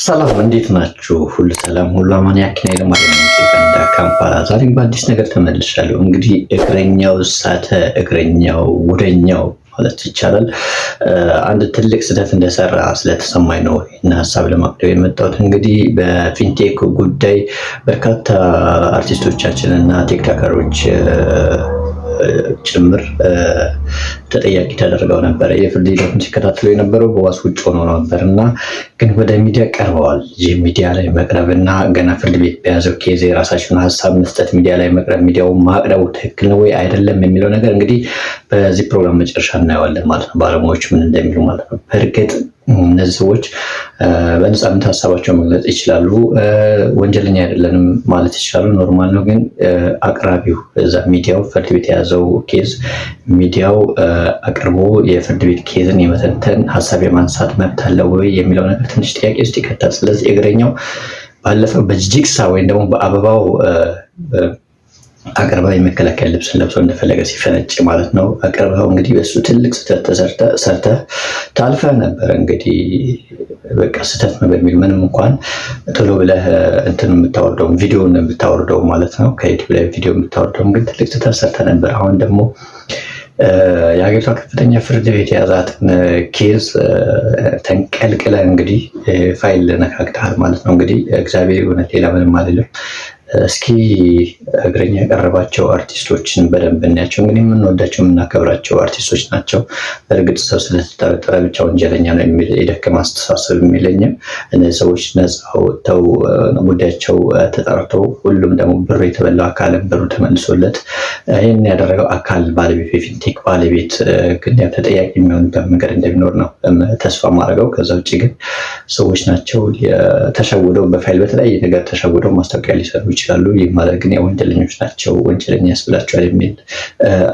ሰላም እንዴት ናችሁ? ሁሉ ሰላም ሁሉ አማን ያክኔ ለማለት ነው። ከንዳ ካምፓላ ዛሬም በአዲስ ነገር ተመልሻለሁ። እንግዲህ እግረኛው ሳተ እግረኛው ወደኛው ማለት ይቻላል አንድ ትልቅ ስህተት እንደሰራ ስለተሰማኝ ነው እና ሐሳብ ለማቅረብ የመጣሁት። እንግዲህ በፊንቴክ ጉዳይ በርካታ አርቲስቶቻችን እና ቲክቶከሮች ጭምር ተጠያቂ ተደርገው ነበር። የፍርድ ሂደቱን ሲከታተሉ የነበረው በዋስ ውጭ ሆነው ነበርና ግን ወደ ሚዲያ ቀርበዋል። ይህ ሚዲያ ላይ መቅረብና ገና ፍርድ ቤት በያዘው ኬዝ የራሳቸውን ሀሳብ መስጠት፣ ሚዲያ ላይ መቅረብ፣ ሚዲያውን ማቅረቡ ትክክል ነው ወይ አይደለም የሚለው ነገር እንግዲህ በዚህ ፕሮግራም መጨረሻ እናየዋለን ማለት ነው። ባለሙያዎች ምን እንደሚሉ ማለት ነው። በእርግጥ እነዚህ ሰዎች በነፃነት ሀሳባቸውን መግለጽ ይችላሉ። ወንጀለኛ አይደለንም ማለት ይችላሉ። ኖርማል ነው። ግን አቅራቢው እዛ ሚዲያው ፍርድ ቤት የያዘው ኬዝ ሚዲያው አቅርቦ የፍርድ ቤት ኬዝን የመተንተን ሀሳብ የማንሳት መብት አለው ወይ የሚለው ነገር ትንሽ ጥያቄ ውስጥ ይከታል። ስለዚህ እግረኛው ባለፈው በጂግሳ ወይም ደግሞ በአበባው አቅርበው የመከላከያ ልብስን ለብሶ እንደፈለገ ሲፈነጭ ማለት ነው። አቅርበው እንግዲህ በሱ ትልቅ ስህተት ሰርተህ ታልፈህ ነበር። እንግዲህ በቃ ስህተት ነው በሚል ምንም እንኳን ቶሎ ብለህ እንትን የምታወርደው ቪዲዮን የምታወርደው ማለት ነው ከዩቲዩብ ላይ ቪዲዮ የምታወርደው ግን ትልቅ ስህተት ሰርተህ ነበር። አሁን ደግሞ የሀገሪቷ ከፍተኛ ፍርድ ቤት የያዛትን ኬዝ ተንቀልቅለ እንግዲህ ፋይል ነካክተሃል ማለት ነው። እንግዲህ እግዚአብሔር እውነት ሌላ ምንም አይደለም። እስኪ እግረኛ ያቀረባቸው አርቲስቶችን በደንብ እናያቸው። እንግዲህ የምንወዳቸው የምናከብራቸው አርቲስቶች ናቸው። በእርግጥ ሰው ስለተጠረጠረ ብቻ ወንጀለኛ ነው የሚል የደከመ አስተሳሰብ የሚለኝም እነዚህ ሰዎች ነፃ ወጥተው ጉዳያቸው ተጣርተው ሁሉም ደግሞ ብሩ የተበላው አካልን ብሩ ተመልሶለት ይህን ያደረገው አካል ባለቤት የፊንቴክ ባለቤት ግን ተጠያቂ የሚሆንበት መንገድ እንደሚኖር ነው ተስፋ ማድረገው። ከዛ ውጭ ግን ሰዎች ናቸው ተሸውደው በፋይል በተለያየ ነገር ተሸውደው ማስታወቂያ ሊሰሩ ይችላሉ። ይህ ማለት ግን ወንጀለኞች ናቸው፣ ወንጀለኛ ያስብላቸዋል የሚል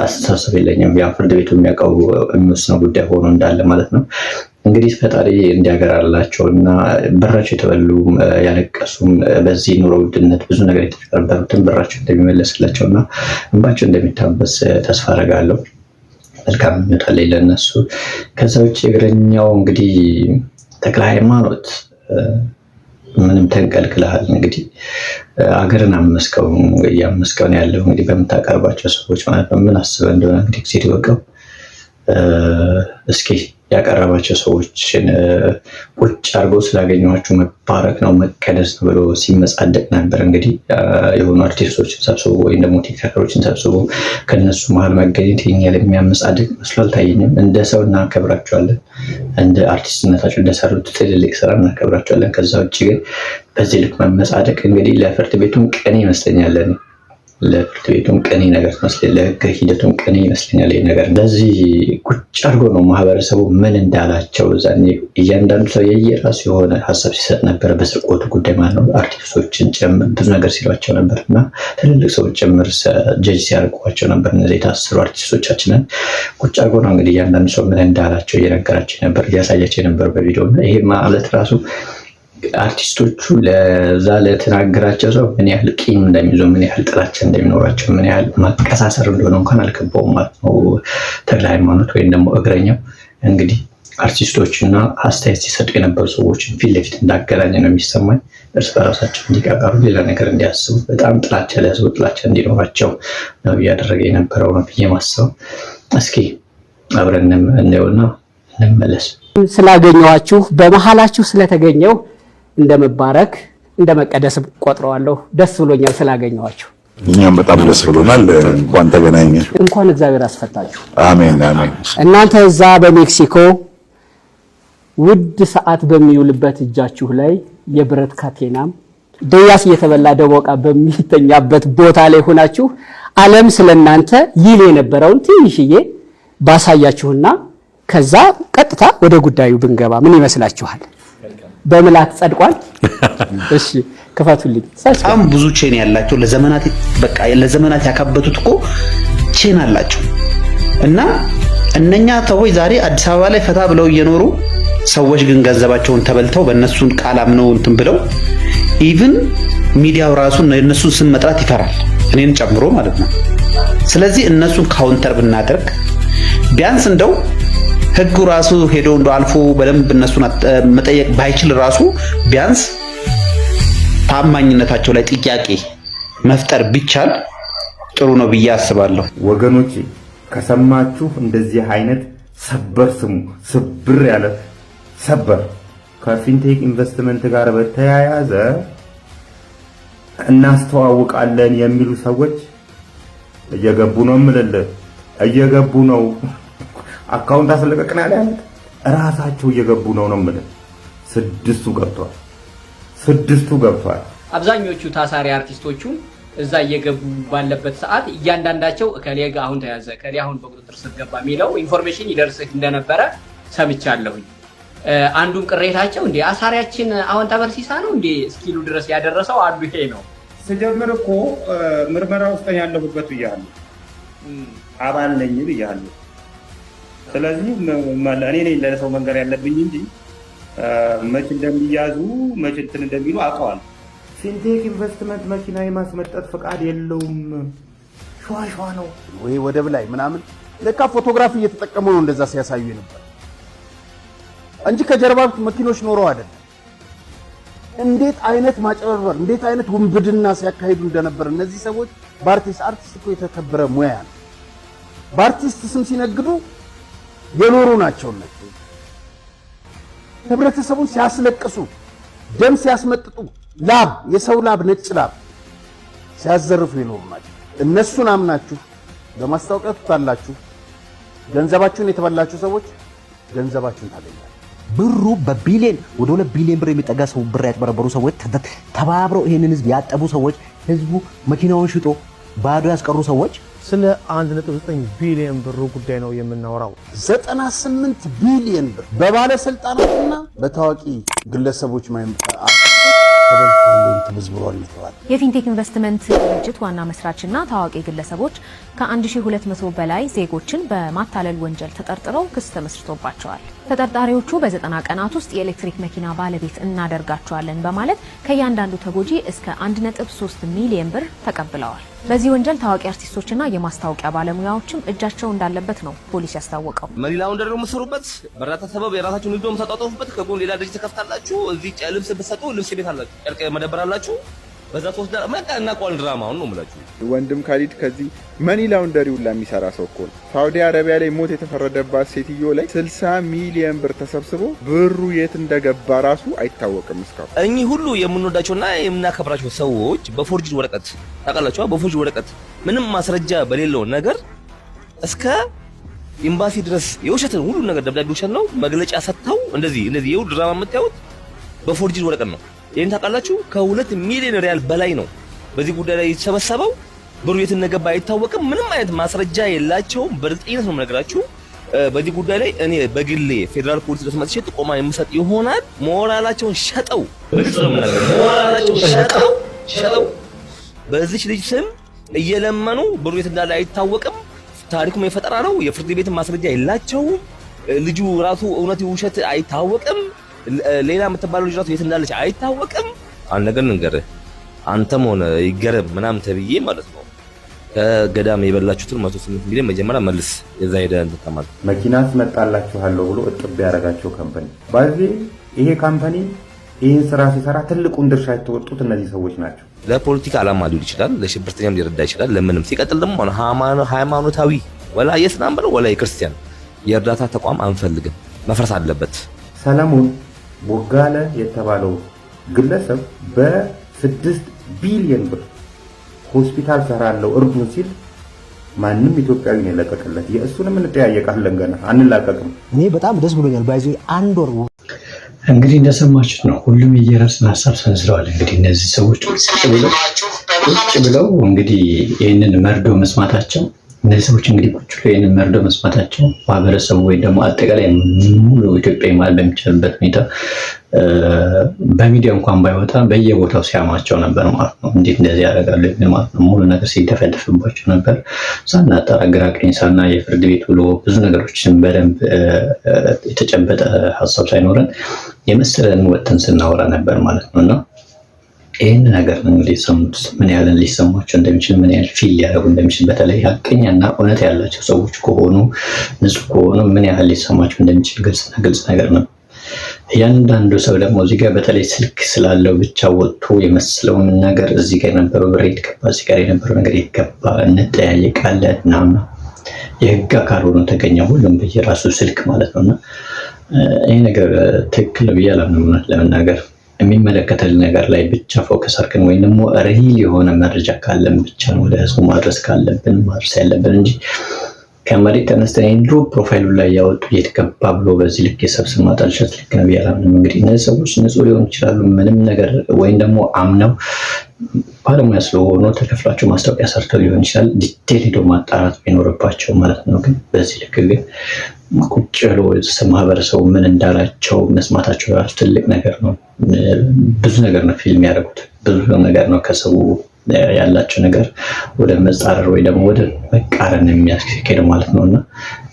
አስተሳሰብ የለኝም። ያ ፍርድ ቤቱ የሚያውቀው የሚወስነው ጉዳይ ሆኖ እንዳለ ማለት ነው። እንግዲህ ፈጣሪ እንዲያገራላቸው እና ብራቸው የተበሉ ያለቀሱም በዚህ ኑሮ ውድነት ብዙ ነገር የተጨበሩትን ብራቸው እንደሚመለስላቸው እና እንባቸው እንደሚታበስ ተስፋ አደርጋለሁ። መልካም ምኞት አለኝ ለእነሱ። ከዛ ውጭ እግረኛው እንግዲህ ተክለ ሃይማኖት ምንም ተንቀልቅለሃል። እንግዲህ አገርን አመስከው እያመስከው ነው ያለው እንግዲህ በምታቀርባቸው ሰዎች ማለት ነው። ምን አስበህ እንደሆነ እንግዲህ ጊዜ ይወቀው። እስኪ ያቀረባቸው ሰዎችን ቁጭ አድርጎ ስላገኘኋችሁ መባረክ ነው መቀደስ ነው ብሎ ሲመጻደቅ ነበር። እንግዲህ የሆኑ አርቲስቶችን ሰብስቦ ወይም ደግሞ ቲክቶከሮችን ሰብስቦ ከነሱ መሀል መገኘት ይኛል የሚያመጻድቅ መስሎ አልታየኝም። እንደ ሰው እናከብራቸዋለን፣ እንደ አርቲስትነታቸው እንደሰሩት ትልልቅ ስራ እናከብራቸዋለን። ከዛ ውጭ ግን በዚህ ልክ መመጻደቅ እንግዲህ ለፍርድ ቤቱም ቅኔ ይመስለኛል። ለፍርድ ቤቱም ቅኔ ነገር መስለኝ፣ ለህግ ሂደቱም ቅኔ ይመስለኛል። ይህ ነገር እንደዚህ ቁጭ አድርጎ ነው ማህበረሰቡ ምን እንዳላቸው እዛኔ እያንዳንዱ ሰው የየራሱ የሆነ ሀሳብ ሲሰጥ ነበር። በስርቆቱ ጉዳይ ማለት ነው። አርቲስቶችን ጭምር ብዙ ነገር ሲሏቸው ነበር እና ትልልቅ ሰዎች ጭምር ጀጅ ሲያርቋቸው ነበር። እነዚህ የታሰሩ አርቲስቶቻችንን ቁጭ አድርጎ ነው እንግዲህ እያንዳንዱ ሰው ምን እንዳላቸው እየነገራቸው ነበር፣ እያሳያቸው ነበር በቪዲዮ እና ይሄ ማለት ራሱ አርቲስቶቹ ለዛ ለተናገራቸው ሰው ምን ያህል ቂም እንደሚይዙ፣ ምን ያህል ጥላቻ እንደሚኖራቸው፣ ምን ያህል ማቀሳሰር እንደሆነ እንኳን አልገባውም ማለት ነው። ተክለ ሃይማኖት ወይም ደግሞ እግረኛው እንግዲህ አርቲስቶችና አስተያየት ሲሰጡ የነበሩ ሰዎችን ፊት ለፊት እንዳገናኘ ነው የሚሰማኝ። እርስ በራሳቸው እንዲቃቃሩ፣ ሌላ ነገር እንዲያስቡ፣ በጣም ጥላቻ ለህዝቡ ጥላቻ እንዲኖራቸው ነው እያደረገ የነበረው ነው ብዬ ማስበው። እስኪ አብረን እናየውና እንመለስ። ስላገኘኋችሁ በመሃላችሁ ስለተገኘው እንደመባረክ እንደመቀደስ ቆጥረዋለሁ። ደስ ብሎኛል ስላገኘኋችሁ። እኛም በጣም ደስ ብሎናል። እንኳን ተገናኘ፣ እንኳን እግዚአብሔር አስፈታችሁ። አሜን አሜን። እናንተ እዛ በሜክሲኮ ውድ ሰዓት በሚውልበት እጃችሁ ላይ የብረት ካቴናም ደያስ እየተበላ ደቦቃ በሚተኛበት ቦታ ላይ ሆናችሁ ዓለም ስለናንተ ይል የነበረውን ትንሽዬ ባሳያችሁና ከዛ ቀጥታ ወደ ጉዳዩ ብንገባ ምን ይመስላችኋል? በምላክ ጸድቋል። እሺ ክፈቱልኝ። በጣም ብዙ ቼን ያላቸው ለዘመናት በቃ ለዘመናት ያካበቱት እኮ ቼን አላቸው እና እነኛ ሰዎች ዛሬ አዲስ አበባ ላይ ፈታ ብለው እየኖሩ ሰዎች ግን ገንዘባቸውን ተበልተው በእነሱን ቃል አምነው እንትን ብለው ኢቭን ሚዲያው ራሱ እነሱን ስም መጥራት ይፈራል፣ እኔን ጨምሮ ማለት ነው። ስለዚህ እነሱን ካውንተር ብናደርግ ቢያንስ እንደው ህጉ ራሱ ሄዶ እንደ አልፎ በደንብ እነሱን መጠየቅ ባይችል ራሱ ቢያንስ ታማኝነታቸው ላይ ጥያቄ መፍጠር ቢቻል ጥሩ ነው ብዬ አስባለሁ። ወገኖች ከሰማችሁ እንደዚህ አይነት ሰበር ስሙ ስብር ያለ ሰበር ከፊንቴክ ኢንቨስትመንት ጋር በተያያዘ እናስተዋውቃለን የሚሉ ሰዎች እየገቡ ነው የምልልህ፣ እየገቡ ነው። አካውንት አስለቀቅና ያለ ራሳቸው እየገቡ ነው የምልህ። ስድስቱ ገብቷል። አብዛኞቹ ታሳሪ አርቲስቶቹ እዛ እየገቡ ባለበት ሰዓት እያንዳንዳቸው እከሌ አሁን ተያዘ፣ እከሌ አሁን በቁጥጥር ስር ገባ የሚለው ኢንፎርሜሽን ይደርስህ እንደነበረ ሰምቻለሁኝ። አንዱም ቅሬታቸው እንዴ አሳሪያችን አሁን ተበርሲሳ ነው እንዴ እስኪሉ ድረስ ያደረሰው አንዱ ይሄ ነው። ስጀምር እኮ ምርመራ ውስጥ ያለሁበት ብያለሁ፣ አባል ነኝ ብያለሁ። ስለዚህ እኔ ነኝ ለሰው መንገር ያለብኝ እንጂ መች እንደሚያዙ መች እንትን እንደሚሉ አውቀዋል። ፊንቴክ ኢንቨስትመንት መኪና የማስመጠጥ ፈቃድ የለውም፣ ሸዋሸዋ ነው ወይ ወደብ ላይ ምናምን ለካ ፎቶግራፊ እየተጠቀሙ ነው እንደዛ ሲያሳዩ ነበር እንጂ ከጀርባ መኪኖች ኖረው አይደለም። እንዴት አይነት ማጨበርበር፣ እንዴት አይነት ውንብድና ሲያካሂዱ እንደነበር እነዚህ ሰዎች። አርቲስት እኮ የተከበረ ሙያ ነው። በአርቲስት ስም ሲነግዱ የኖሩ ናቸው። እነዚህ ህብረተሰቡን ሲያስለቅሱ፣ ደም ሲያስመጥጡ፣ ላብ የሰው ላብ ነጭ ላብ ሲያዘርፉ የኖሩ ናቸው። እነሱን አምናችሁ በማስታወቂያ ትታላችሁ። ገንዘባችሁን የተበላችሁ ሰዎች ገንዘባችሁን ታገኛላችሁ። ብሩ በቢሊየን ወደ 2 ቢሊየን ብር የሚጠጋ ሰው ብር ያጭበረበሩ ሰዎች ተባብረው ይሄንን ህዝብ ያጠቡ ሰዎች፣ ህዝቡ መኪናውን ሽጦ ባዶ ያስቀሩ ሰዎች። ስለ 1.9 ቢሊዮን ብር ጉዳይ ነው የምናወራው። 98 ቢሊዮን ብር በባለስልጣናትና በታዋቂ ግለሰቦች የፊንቴክ ኢንቨስትመንት ድርጅት ዋና መስራችና ታዋቂ ግለሰቦች ከ1200 በላይ ዜጎችን በማታለል ወንጀል ተጠርጥረው ክስ ተመስርቶባቸዋል። ተጠርጣሪዎቹ በ90 ቀናት ውስጥ የኤሌክትሪክ መኪና ባለቤት እናደርጋቸዋለን በማለት ከእያንዳንዱ ተጎጂ እስከ 1.3 ሚሊዮን ብር ተቀብለዋል። በዚህ ወንጀል ታዋቂ አርቲስቶችና የማስታወቂያ ባለሙያዎችም እጃቸው እንዳለበት ነው ፖሊስ ያስታወቀው። መኒ ላውንደሪ ነው የምትሰሩበት፣ በእርዳታ ሰበብ የራሳችሁን ንግድ የምታጣጡበት፣ ከጎን ሌላ ድርጅት ተከፍታላችሁ፣ እዚህ ልብስ ብትሰጡ ልብስ ቤት አላችሁ፣ ጨርቅ መደብር አላችሁ። በዛ ተወስዳ መጣ እና ቋል ድራማውን ነው የምላችሁ። ወንድም ካሊድ ከዚህ መኒ ላውንደሪውን ለሚሰራ ሰው እኮ ነው። ሳውዲ አረቢያ ላይ ሞት የተፈረደባት ሴትዮ ላይ 60 ሚሊዮን ብር ተሰብስቦ ብሩ የት እንደገባ ራሱ አይታወቅም እስካሁን። እኚህ ሁሉ የምንወዳቸውና የምናከብራቸው ሰዎች በፎርጅድ ወረቀት ታውቃላችሁ፣ በፎርጅድ ወረቀት ምንም ማስረጃ በሌለው ነገር እስከ ኤምባሲ ድረስ የውሸትን ሁሉ ነገር ደብዳቤ ውሸት ነው መግለጫ ሰጥተው እንደዚህ ይኸው ድራማ የምታዩት በፎርጅድ ወረቀት ነው። ይሄን ታውቃላችሁ። ከ2 ሚሊዮን ሪያል በላይ ነው በዚህ ጉዳይ ላይ የተሰበሰበው። ብሩ የት እንደገባ አይታወቅም። ምንም አይነት ማስረጃ የላቸውም። በእርግጠኝነት ነው የምነግራችሁ። በዚህ ጉዳይ ላይ እኔ በግሌ ፌደራል ፖሊስ ድረስ መጥቼ ጥቆማ የምሰጥ ይሆናል። ሞራላቸውን ሸጠው በግልጽ ነው የምነግራችሁ። ሞራላቸውን ሸጠው በዚህ ልጅ ስም እየለመኑ ብሩ የት እንዳለ አይታወቅም። ታሪኩም የፈጠራ ነው። የፍርድ ቤት ማስረጃ የላቸውም። ልጁ ራሱ እውነት ውሸት አይታወቅም። ሌላ የምትባለው ልጅ ራሱ የት እንዳለች አይታወቅም። አንድ ነገር ልንገርህ፣ አንተም ሆነ ይገረም ምናምን ተብዬ ማለት ነው ከገዳም የበላችሁትን 108 ሚሊዮን መጀመሪያ መልስ። የዛ ሄደ እንተማል መኪና አስመጣላችኋለሁ ብሎ እጥብ ያደረጋቸው ካምፓኒ ባዚህ ይሄ ካምፓኒ ይህን ስራ ሲሰራ ትልቁን ድርሻ የተወጡት እነዚህ ሰዎች ናቸው። ለፖለቲካ ዓላማ ሊሆን ይችላል፣ ለሽብርተኛም ሊረዳ ይችላል፣ ለምንም። ሲቀጥል ደግሞ ሃይማኖታዊ ወላ የእስላም ብለው ወላ የክርስቲያን የእርዳታ ተቋም አንፈልግም፣ መፍረስ አለበት። ሰለሞን ቦጋለ የተባለው ግለሰብ በ6 ቢሊዮን ብር ሆስፒታል ሰራለው እርዱን ሲል ማንም ኢትዮጵያዊ ነው የለቀቀለት። የእሱንም እንጠያየቃለን፣ ገና አንላቀቅም። እኔ በጣም ደስ ብሎኛል። ባይዞ አንድ ወር እንግዲህ እንደሰማችሁት ነው። ሁሉም የየራሱን ሀሳብ ሰንዝረዋል። እንግዲህ እነዚህ ሰዎች ቁጭ ብለው እንግዲህ ይህንን መርዶ መስማታቸው እነዚህ ሰዎች እንግዲህ ቁጭ ብለው ይህንን መርዶ መስማታቸው ማህበረሰቡ ወይ ደግሞ አጠቃላይ ሙሉ ኢትዮጵያ ማለት በሚቻልበት ሁኔታ በሚዲያ እንኳን ባይወጣ በየቦታው ሲያማቸው ነበር ማለት ነው። እንዴት እንደዚህ ያደርጋሉ የሚል ማለት ነው። ሙሉ ነገር ሲደፈደፍባቸው ነበር። ሳናጣራ ግራ ቀኝ ሳና የፍርድ ቤት ውሎ ብዙ ነገሮችን በደንብ የተጨበጠ ሀሳብ ሳይኖረን የመሰለን ወጥተን ስናወራ ነበር ማለት ነው። እና ይህን ነገር ነው እንግዲህ የሰሙት። ምን ያህል ሊሰማቸው እንደሚችል ምን ያህል ፊል ሊያደርጉ እንደሚችል በተለይ ሀቀኛና እውነት ያላቸው ሰዎች ከሆኑ ንጹህ ከሆኑ ምን ያህል ሊሰማቸው እንደሚችል ግልጽ ነገር ነው። እያንዳንዱ ሰው ደግሞ እዚህ ጋር በተለይ ስልክ ስላለው ብቻ ወጥቶ የመሰለውን ነገር እዚህ ጋር የነበረው ብር ይገባ፣ እዚህ ጋር የነበረው ነገር ይገባ፣ እንጠያየቃለን ምናምን የህግ አካል ሆኖ ተገኘ። ሁሉም በየራሱ ስልክ ማለት ነውና ይህ ነገር ትክክል ብዬ አላምንም። ለመናገር የሚመለከተን ነገር ላይ ብቻ ፎከስ አድርገን ወይም ደግሞ ሪል የሆነ መረጃ ካለን ብቻ ነው ወደ ህዝቡ ማድረስ ካለብን ማድረስ ያለብን እንጂ ከመሬት ተነስተን የድሮ ፕሮፋይሉ ላይ ያወጡ የተገባ ብሎ በዚህ ልክ የሰብስብ ማጠልሸት ልክ ነው ብዬ አላምንም። እንግዲህ እነዚህ ሰዎች ንጹህ ሊሆኑ ይችላሉ ምንም ነገር ወይም ደግሞ አምነው ባለሙያ ስለሆኑ ተከፍላቸው ማስታወቂያ ሰርተው ሊሆን ይችላል። ዲቴል ሄዶ ማጣራት ቢኖርባቸው ማለት ነው። ግን በዚህ ልክ ግን ቁጭ ብሎ ማህበረሰቡ ምን እንዳላቸው መስማታቸው ራሱ ትልቅ ነገር ነው። ብዙ ነገር ነው ፊልም ያደረጉት፣ ብዙ ነገር ነው ከሰው ያላቸው ነገር ወደ መጻረር ወይ ደግሞ ወደ መቃረን የሚያስኬድ ማለት ነው። እና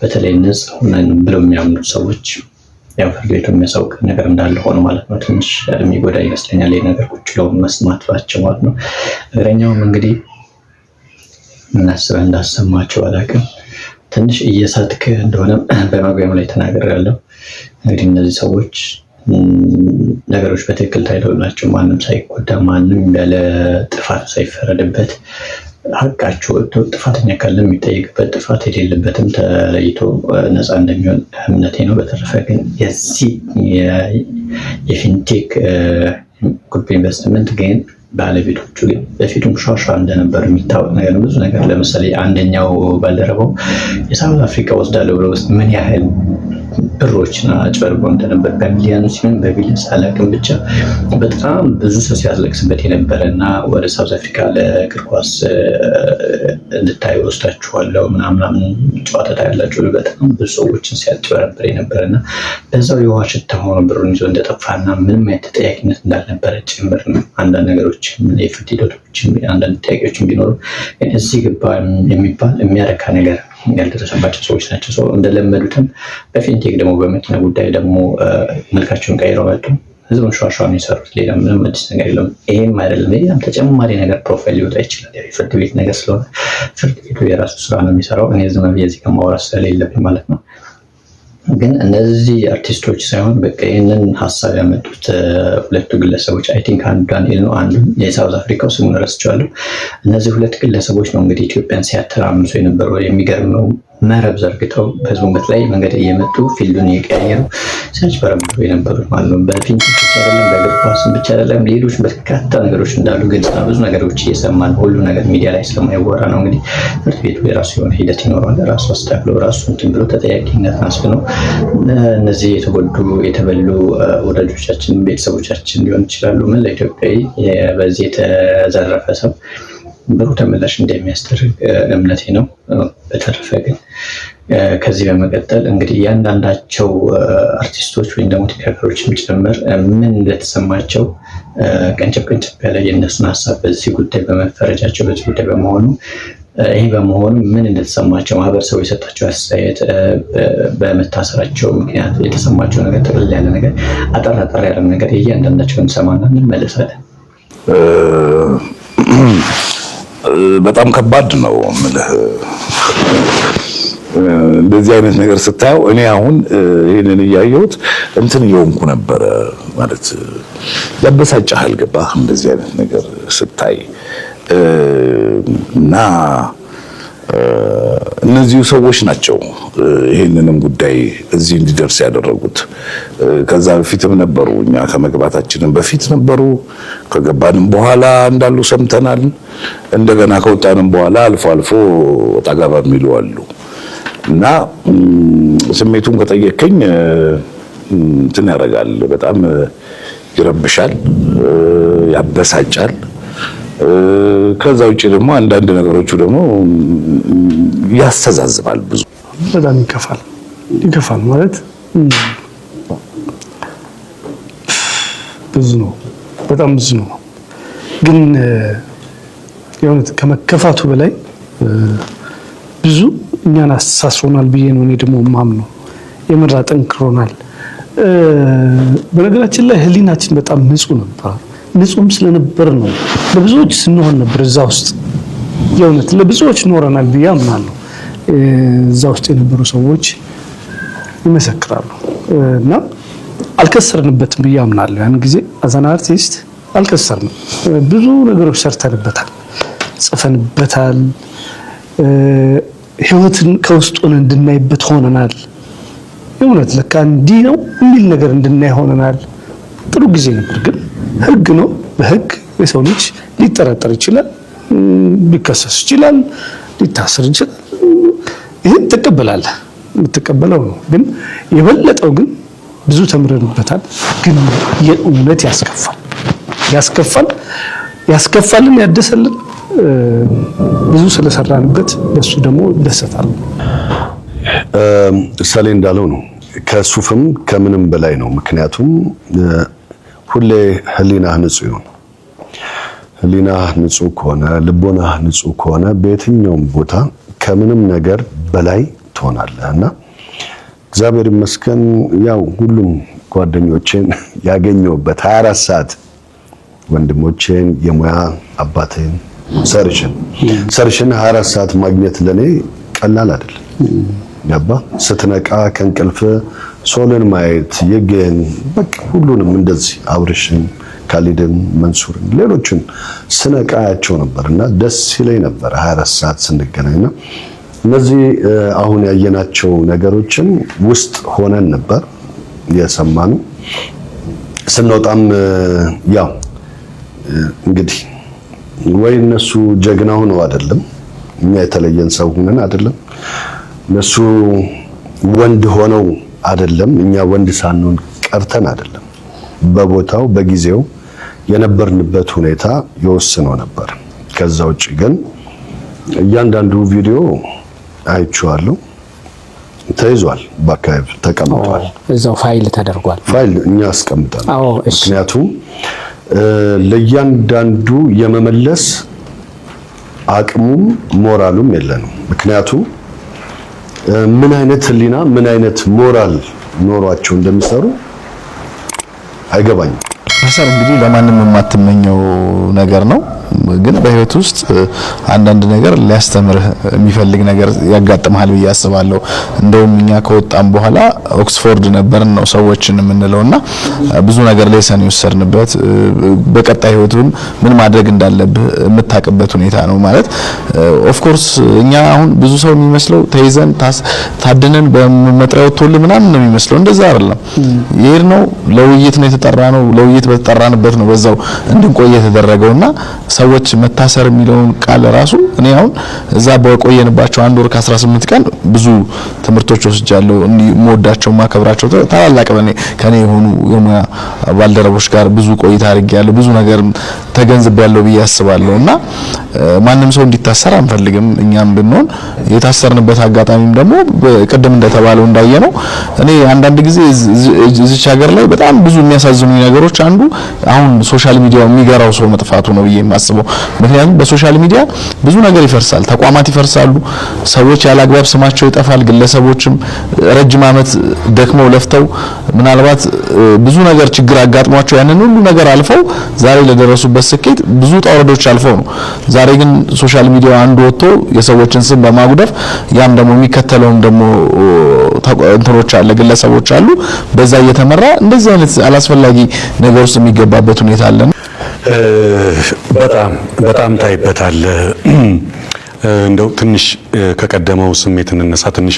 በተለይ ንጹህ ነን ብለው የሚያምኑት ሰዎች ያው ፍርድ ቤቱ የሚያሳውቅ ነገር እንዳለ ሆነ ማለት ነው። ትንሽ የሚጎዳ ይመስለኛል ይህ ነገር ቁጭ ብለው መስማታቸው ማለት ነው። እግረኛውም እንግዲህ እናስበህ እንዳሰማቸው አላውቅም። ትንሽ እየሳትክ እንደሆነ በመግቢያው ላይ ተናግሬያለሁ። እንግዲህ እነዚህ ሰዎች ነገሮች በትክክል ታይተውላቸው ማንም ሳይጎዳ ማንም ያለ ጥፋት ሳይፈረድበት ሀቃቸው ወጥቶ ጥፋተኛ ካለ የሚጠይቅበት ጥፋት የሌለበትም ተለይቶ ነፃ እንደሚሆን እምነቴ ነው። በተረፈ ግን የዚህ የፊንቴክ ግሩፕ ኢንቨስትመንት ግን ባለቤቶቹ ግን በፊቱም ሻሻ እንደነበሩ የሚታወቅ ነገር ነው። ብዙ ነገር ለምሳሌ አንደኛው ባልደረባው የሳውዝ አፍሪካ ወስዳለሁ ብሎ ውስጥ ምን ያህል ብሮችን አጭበርቦ እንደነበር በሚሊዮን ሲሆን በቢሊዮን አላውቅም፣ ብቻ በጣም ብዙ ሰው ሲያስለቅስበት የነበረ እና ወደ ሳውዝ አፍሪካ ለእግር ኳስ እንድታዩ ወስዳችኋለሁ ምናምን ጨዋታ ታያላችሁ በጣም ብዙ ሰዎችን ሲያጭበረበር የነበረ እና በዛው የውሃ ሽታ ሆኖ ብሩን ይዞ እንደጠፋና ምንም አይነት ተጠያቂነት እንዳልነበረ ጭምር ነው። አንዳንድ ነገሮች የፍርድ ሂደቶች አንዳንድ ጥያቄዎችን ቢኖሩ ግን እዚህ ግባ የሚባል የሚያረካ ነገር ያልደረሰባቸው ሰዎች ናቸው። ሰው እንደለመዱትም በፊንቴክ ደግሞ በመኪና ጉዳይ ደግሞ መልካቸውን ቀይረው መጡ። ህዝቡን ሸዋሸዋ ነው የሰሩት። ሌላ ምንም አዲስ ነገር የለም። ይሄም አይደለም ሌላም ተጨማሪ ነገር ፕሮፋይል ሊወጣ ይችላል። ፍርድ ቤት ነገር ስለሆነ ፍርድ ቤቱ የራሱ ስራ ነው የሚሰራው። እኔ ዝም ብዬ እዚህ ከማውራት ስለሌለብኝ ማለት ነው። ግን እነዚህ አርቲስቶች ሳይሆን በቃ ይህንን ሀሳብ ያመጡት ሁለቱ ግለሰቦች አይ ቲንክ አንዱ ዳንኤል ነው፣ አንዱ የሳውዝ አፍሪካው ስሙን ረስቼዋለሁ። እነዚህ ሁለት ግለሰቦች ነው እንግዲህ ኢትዮጵያን ሲያተራምሱ የነበረው። የሚገርም ነው። መረብ ዘርግተው በህዝቡ በተለያየ መንገድ እየመጡ ፊልዱን እየቀያየሩ ሲያጭበረብሩ የነበሩት ማለት ነው። በፊንቴክ ብቻ አይደለም፣ በእግር ኳስም ብቻ አይደለም፣ ሌሎች በርካታ ነገሮች እንዳሉ ግልጽ ነው። ብዙ ነገሮች እየሰማን ሁሉ ነገር ሚዲያ ላይ ስለማይወራ ነው። እንግዲህ ትምህርት ቤቱ የራሱ የሆነ ሂደት ይኖረዋል። ራሱ አስተካክሎ ራሱ እንትን ብሎ ተጠያቂነት አስፍነው እነዚህ የተጎዱ የተበሉ ወዳጆቻችን ቤተሰቦቻችን ሊሆን ይችላሉ። ምን ለኢትዮጵያዊ በዚህ የተዘረፈ ሰው ብሩ ተመላሽ እንደሚያስደርግ እምነቴ ነው። በተረፈ ግን ከዚህ በመቀጠል እንግዲህ እያንዳንዳቸው አርቲስቶች ወይም ደግሞ ቲክቶከሮችም ጭምር ምን እንደተሰማቸው ቀንጨብ ያለ የእነሱን ሀሳብ በዚህ ጉዳይ በመፈረጃቸው በዚህ ጉዳይ በመሆኑ ይህ በመሆኑ ምን እንደተሰማቸው ማህበረሰቡ የሰጣቸው አስተያየት በመታሰራቸው ምክንያት የተሰማቸው ነገር ጠቅልል ያለ ነገር አጠር ያለ ነገር እያንዳንዳቸውን ሰማና እንመለሳለን። በጣም ከባድ ነው የምልህ እንደዚህ አይነት ነገር ስታየው። እኔ አሁን ይሄንን እያየሁት እንትን እየሆንኩ ነበረ ማለት ያበሳጭሃል። ገባህ? እንደዚህ አይነት ነገር ስታይ እና እነዚሁ ሰዎች ናቸው ይሄንንም ጉዳይ እዚህ እንዲደርስ ያደረጉት። ከዛ በፊትም ነበሩ፣ እኛ ከመግባታችንም በፊት ነበሩ። ከገባንም በኋላ እንዳሉ ሰምተናል። እንደገና ከወጣንም በኋላ አልፎ አልፎ ወጣ ገባ የሚሉ አሉ። እና ስሜቱን ከጠየቀኝ እንትን ያደርጋል፣ በጣም ይረብሻል፣ ያበሳጫል። ከዛ ውጭ ደግሞ አንዳንድ ነገሮቹ ደግሞ ያስተዛዝባል። ብዙ በጣም ይከፋል ማለት ብዙ ነው፣ በጣም ብዙ ነው። ግን የእውነት ከመከፋቱ በላይ ብዙ እኛን አስተሳስሮናል ብዬ ነው እኔ ደግሞ የማምነው። የምር አጠንክሮናል። በነገራችን ላይ ህሊናችን በጣም ንጹህ ነበር። ንጹህም ስለነበር ነው። ለብዙዎች ስንሆን ነበር እዛ ውስጥ የእውነት ለብዙዎች ኖረናል ብዬ አምናለሁ። እዛ ውስጥ የነበሩ ሰዎች ይመሰክራሉ እና አልከሰርንበትም ብዬ አምናለሁ። ያን ጊዜ አዛን አርቲስት አልከሰርንም። ብዙ ነገሮች ሰርተንበታል፣ ጽፈንበታል። ህይወትን ከውስጥ ሆነን እንድናይበት ሆነናል። የእውነት ለካ እንዲህ ነው የሚል ነገር እንድናይ ሆነናል። ጥሩ ጊዜ ነበር። ግን ህግ ነው። በህግ የሰው ልጅ ሊጠረጠር ይችላል፣ ሊከሰስ ይችላል፣ ሊታሰር ይችላል። ይህን ትቀበላለህ፣ የምትቀበለው ነው። ግን የበለጠው ግን ብዙ ተምረንበታል። ግን የእውነት ያስከፋልን ያደሰልን ብዙ ስለሰራንበት በሱ ደግሞ ደሰታል። ሰሌ እንዳለው ነው። ከሱፍም ከምንም በላይ ነው። ምክንያቱም ሁሌ ህሊናህ ንጹህ ይሁን። ህሊናህ ንጹህ ከሆነ ልቦናህ ንጹህ ከሆነ በየትኛውም ቦታ ከምንም ነገር በላይ ትሆናለህ እና እግዚአብሔር ይመስገን ያው ሁሉም ጓደኞቼን ያገኘሁበት 24 ሰዓት ወንድሞቼን የሙያ አባቴን ሰርሽን 24 ሰዓት ማግኘት ለኔ ቀላል አይደለም። ያባ ስትነቃ ከእንቅልፍ ሶልን ማየት የገን በቃ ሁሉንም እንደዚህ አብርሽን፣ ካሊድን፣ መንሱርን ሌሎችን ስነቃያቸው ነበርና ደስ ይለኝ ነበር 24 ሰዓት ስንገናኝና እነዚህ አሁን ያየናቸው ነገሮችን ውስጥ ሆነን ነበር የሰማነው። ስንወጣም ያው እንግዲህ ወይ እነሱ ጀግና ሆነው አይደለም፣ እኛ የተለየን ሰው ሆነን አይደለም፣ እነሱ ወንድ ሆነው አይደለም፣ እኛ ወንድ ሳንሆን ቀርተን አይደለም። በቦታው በጊዜው የነበርንበት ሁኔታ ይወስነው ነበር። ከዛ ውጪ ግን እያንዳንዱ ቪዲዮ አይቼዋለሁ፣ ተይዟል፣ በአካባቢ ተቀምጧል፣ እዛው ፋይል ተደርጓል። ፋይል እኛ አስቀምጠናል። ምክንያቱም ለእያንዳንዱ የመመለስ አቅሙም ሞራሉም የለንም። ምክንያቱም ምን አይነት ህሊና ምን አይነት ሞራል ኖሯቸው እንደሚሰሩ አይገባኝም። መሰር እንግዲህ ለማንም የማትመኘው ነገር ነው። ግን በህይወት ውስጥ አንዳንድ ነገር ሊያስተምርህ የሚፈልግ ነገር ያጋጥማል ብዬ አስባለሁ። እንደውም እኛ ከወጣም በኋላ ኦክስፎርድ ነበርን ነው ሰዎችን የምንለውና ብዙ ነገር ሌሰን የወሰድንበት በቀጣይ ህይወቱን ምን ማድረግ እንዳለብህ የምታውቅበት ሁኔታ ነው ማለት ኦፍ ኮርስ እኛ አሁን ብዙ ሰው የሚመስለው ተይዘን ታድነን በመጥሪያ ወጥቶልን ምናምን ነው የሚመስለው። እንደዛ አይደለም። ይሄር ነው ለውይይት ነው የተጠራ ነው። ለውይይት በተጠራንበት ነው በዛው እንድንቆይ የተደረገውና ሰዎች መታሰር የሚለውን ቃል ራሱ እኔ አሁን እዛ በቆየንባቸው 1 ወር ከ18 ቀን ብዙ ትምህርቶች ወስጃለሁ። ሞዳቸው ማከብራቸው ታላላቅ ከኔ የሆኑ የሙያ ባልደረቦች ጋር ብዙ ቆይታ አድርጌያለሁ። ብዙ ነገር ተገንዝቤያለሁ ብዬ አስባለሁና ማንም ሰው እንዲታሰር አንፈልግም። እኛም ብንሆን የታሰርንበት አጋጣሚም ደግሞ ቅድም እንደተባለው እንዳየነው እኔ አንዳንድ ጊዜ እዚች ሀገር ላይ በጣም ብዙ የሚያሳዝኑ ነገሮች አንዱ አሁን ሶሻል ሚዲያው የሚገራው ሰው መጥፋቱ ነው ብዬ የማስበው። ምክንያቱም በሶሻል ሚዲያ ብዙ ነገር ይፈርሳል፣ ተቋማት ይፈርሳሉ፣ ሰዎች ያላግባብ ስማቸው ይጠፋል። ግለሰቦችም ረጅም ዓመት ደክመው ለፍተው ምናልባት ብዙ ነገር ችግር አጋጥሟቸው ያንን ሁሉ ነገር አልፈው ዛሬ ለደረሱበት ስኬት ብዙ ጣውረዶች አልፈው ነው። ዛሬ ግን ሶሻል ሚዲያው አንዱ ወጥቶ የሰዎችን ስም በማጉደፍ ያም ደግሞ የሚከተለውን ደግሞ እንትኖች አለ ግለሰቦች አሉ። በዛ እየተመራ እንደዚህ አይነት አላስፈላጊ ነገር ውስጥ የሚገባበት ሁኔታ አለ። በጣም ታይበታል። እንደው ትንሽ ከቀደመው ስሜት እንነሳ። ትንሽ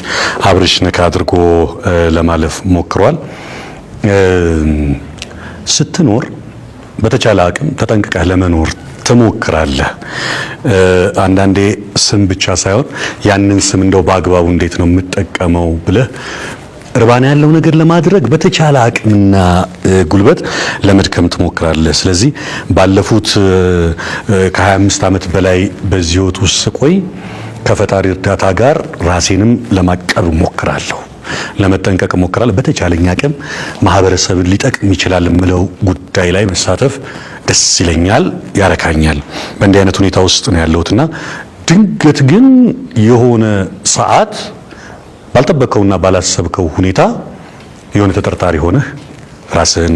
አብርሽ ነካ አድርጎ ለማለፍ ሞክሯል። ስትኖር በተቻለ አቅም ተጠንቅቀህ ለመኖር ትሞክራለህ። አንዳንዴ ስም ብቻ ሳይሆን ያንን ስም እንደው በአግባቡ እንዴት ነው የምጠቀመው ብለህ እርባና ያለው ነገር ለማድረግ በተቻለ አቅምና ጉልበት ለመድከም ትሞክራለህ። ስለዚህ ባለፉት ከ25 ዓመት በላይ በዚህ ህይወት ውስጥ ቆይ ከፈጣሪ እርዳታ ጋር ራሴንም ለማቀብ ሞክራለሁ፣ ለመጠንቀቅ ሞክራለሁ። በተቻለኝ አቅም ማህበረሰብን ሊጠቅም ይችላል የምለው ጉዳይ ላይ መሳተፍ ደስ ይለኛል፣ ያረካኛል። በእንዲህ አይነት ሁኔታ ውስጥ ነው ያለሁትና ድንገት ግን የሆነ ሰዓት ባልጠበቀውና ባላሰብከው ሁኔታ የሆነ ተጠርጣሪ ሆነህ ራስህን